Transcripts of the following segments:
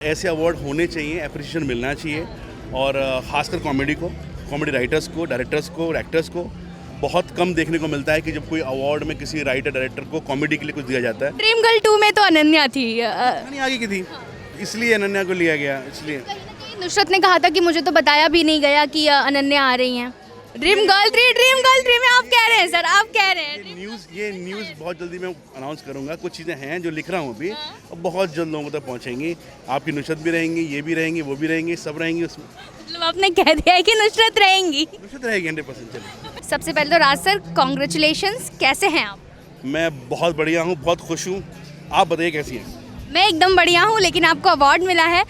ऐसे अवार्ड होने चाहिए, अप्रिशिएशन मिलना चाहिए और ख़ासकर कॉमेडी को, कॉमेडी राइटर्स को, डायरेक्टर्स को और एक्टर्स को बहुत कम देखने को मिलता है कि जब कोई अवार्ड में किसी राइटर डायरेक्टर को कॉमेडी के लिए कुछ दिया जाता है। ड्रीम गर्ल 2 में तो अनन्या थी। नहीं आगे की थी, इसलिए अनन्या को लिया गया। इसलिए कहीं ना कहीं नुसरत ने कहा था कि मुझे तो बताया भी नहीं गया कि अनन्या आ रही हैं। ड्रीम गर्ल 3 में आप कह रहे हैं सर, आप कह रहे हैं। ये न्यूज़ बहुत जल्दी मैं अनाउंस करूंगा। कुछ चीज़ें हैं जो लिख रहा हूँ अभी, और बहुत जल्द लोगों तक पहुँचेंगी। आपकी नुसरत भी रहेंगी, ये भी रहेंगी, वो भी रहेंगी, सब रहेंगी उसमें। मतलब आपने कह दिया है कि नुसरत रहेंगी। नुसरत रहेगी 100%। चलिए, सबसे पहले तो राज सर कॉन्ग्रेचुलेशंस, कैसे हैं आप? मैं बहुत बढ़िया हूँ, बहुत खुश हूँ। आप बताइए कैसी हैं? मैं एकदम बढ़िया हूँ, लेकिन आपको अवार्ड मिला है।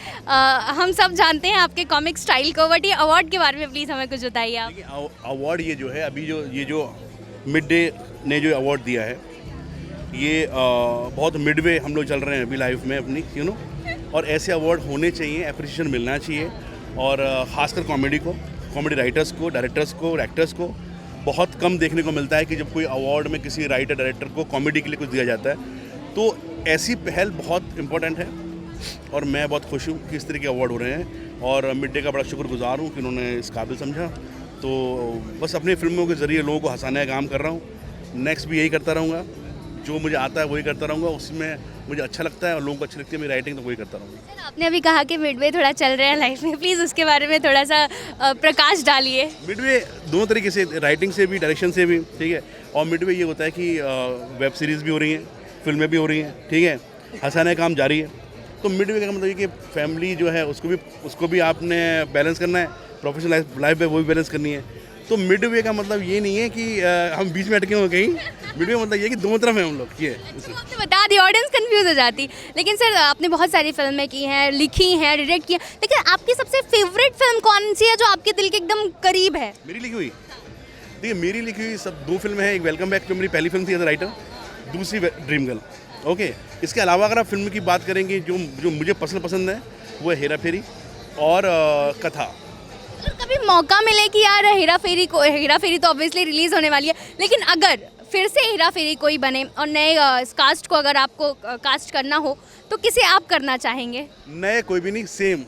हम सब जानते हैं आपके कॉमिक स्टाइल को, बट ये अवार्ड के बारे में प्लीज़ हमें कुछ बताइए आप। देखिए, अवार्ड ये जो है अभी ये जो मिड डे ने जो अवार्ड दिया है, ये बहुत मिडवे हम लोग चल रहे हैं अभी लाइफ में अपनी, और ऐसे अवार्ड होने चाहिए, अप्रिशिएशन मिलना चाहिए और ख़ासकर कॉमेडी को, कॉमेडी राइटर्स को, डायरेक्टर्स को और एक्टर्स को बहुत कम देखने को मिलता है कि जब कोई अवार्ड में किसी राइटर डायरेक्टर को कॉमेडी के लिए कुछ दिया जाता है। तो ऐसी पहल बहुत इम्पोर्टेंट है और मैं बहुत खुश हूँ कि इस तरह के अवार्ड हो रहे हैं, और मिड डे का बड़ा शुक्रगुजार हूँ कि उन्होंने इस काबिल समझा। तो बस अपनी फिल्मों के ज़रिए लोगों को हंसाने का काम कर रहा हूँ। नेक्स्ट भी यही करता रहूँगा, जो मुझे आता है वही करता रहूँगा। उसमें मुझे अच्छा लगता है और लोगों को अच्छी लगती है मेरी राइटिंग, तो वही करता रहूँगा। सर आपने अभी कहा कि मिडवे थोड़ा चल रहा है लाइफ में, प्लीज़ उसके बारे में थोड़ा सा प्रकाश डालिए। मिडवे दोनों तरीके से, राइटिंग से भी, डायरेक्शन से भी, ठीक है। और मिडवे ये होता है कि वेब सीरीज़ भी हो रही हैं, फिल्में भी हो रही हैं, ठीक है, हंसाने का काम जारी है। तो मिडवे का मतलब ये कि फैमिली जो है उसको भी आपने बैलेंस करना है, प्रोफेशनल लाइफ है वो भी बैलेंस करनी है। तो मिडवे का मतलब ये नहीं है कि हम बीच में अटके हो कहीं। मिडवे मतलब ये कि दोनों तरफ है हम लोग। ये आपने बता दी, ऑडियंस कंफ्यूज हो जाती। लेकिन सर आपने बहुत सारी फिल्में की हैं, लिखी हैं, डायरेक्ट की हैं, लेकिन आपकी सबसे फेवरेट फिल्म कौन सी है जो आपके दिल के एकदम करीब है? मेरी लिखी हुई, देखिए मेरी लिखी हुई सब 2 फिल्में हैं। एक वेलकम बैक जो मेरी पहली फिल्म थी एज अ राइटर, दूसरी ड्रीम गर्ल। ओके, इसके अलावा अगर आप फिल्म की बात करेंगे जो मुझे पसंद है, वो है हेरा फेरी और कथा। अगर कभी मौका मिले कि यार हेरा फेरी तो ऑब्वियसली रिलीज़ होने वाली है, लेकिन अगर फिर से हेरा फेरी कोई बने और नए कास्ट को अगर आपको कास्ट करना हो, तो किसे आप करना चाहेंगे? नए कोई भी नहीं, same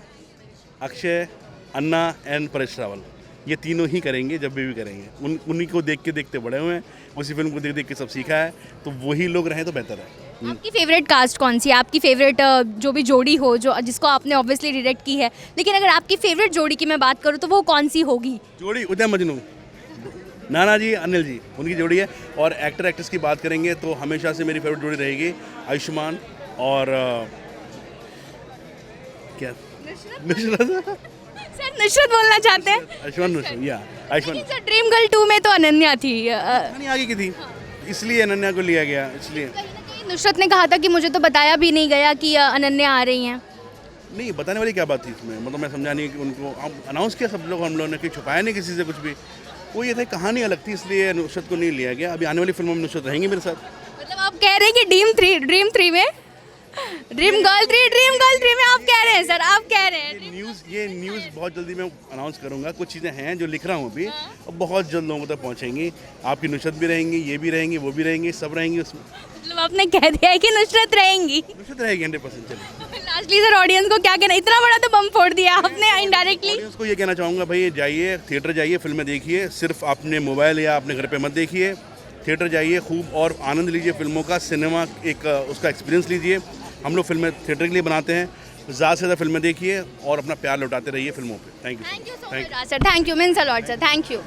Akshay, Anna and Paresh Rawal, ये तीनों ही करेंगे जब भी करेंगे। उन्हीं को देख के देखते बड़े हुए हैं, उसी फिल्म को देख के सब सीखा है, तो वही लोग रहें तो बेहतर है। आपकी फेवरेट कास्ट कौन सी है? आपकी फेवरेट जो भी जोड़ी हो, जो जिसको आपने ऑब्वियसली डायरेक्ट की है, लेकिन अगर आपकी फेवरेट जोड़ी की मैं बात करूँ तो वो कौन सी होगी? जोड़ी उदय मजनू, नाना जी, अनिल जी, उनकी जोड़ी है। और एक्टर एक्ट्रेस की बात करेंगे तो हमेशा से मेरी फेवरेट जोड़ी रहेगी आयुष्मान और क्या नुसरत। सर नुसरत बोलना चाहते हैं? आयुष्मान, या आयुष्मान। लेकिन सर ड्रीम गर्ल 2 में तो अनन्या थी। नहीं आगे की थी, इसलिए अनन्या को लिया गया। इसलिए कहीं ना कहीं नुसरत ने कहा था कि मुझे तो बताया भी नहीं गया कि अनन्या आ रही हैं। नहीं, बताने वाली क्या बात थी इसमें? मतलब मैं समझा नहीं कि उनको अनाउंस किया सब लोग, हम लोगों ने कि छुपाया नहीं किसी से कुछ भी। वो ये था कहानी अलग थी, इसलिए नुसरत को नहीं लिया गया। अभी आने वाली फिल्मों में नुसरत रहेंगी मेरे साथ। मतलब आप कह रहे हैं कि ड्रीम 3 में ड्रीम गर्ल 3 में आप कह रहे हैं सर, आप कह रहे हैं। ये न्यूज़ बहुत जल्दी मैं अनाउंस करूंगा। कुछ चीज़ें हैं जो लिख रहा हूँ अभी, और बहुत जल्द लोगों तक पहुँचेंगी। आपकी नुसरत भी रहेंगी, ये भी रहेंगी, वो भी रहेंगी, सब रहेंगी उसमें। मतलब आपने कह दिया है कि नुसरत रहेंगी। नुसरत रहेगी 100%। चलिए, लास्टली सर ऑडियंस को क्या कहना, इतना बड़ा तो बम फोड़ दिया आपने इनडायरेक्टली। उसको ये कहना चाहूँगा, भाई जाइए थिएटर, जाइए फिल्में देखिए, सिर्फ अपने मोबाइल या अपने घर पे मत देखिए। थिएटर जाइए खूब और आनंद लीजिए फिल्मों का, सिनेमा एक उसका एक्सपीरियंस लीजिए। हम लोग फिल्में थिएटर के लिए बनाते हैं, ज़्यादा से ज़्यादा फिल्में देखिए और अपना प्यार लौटाते रहिए फिल्मों पे। Thank you so much sir, thank you means a lot sir, thank you.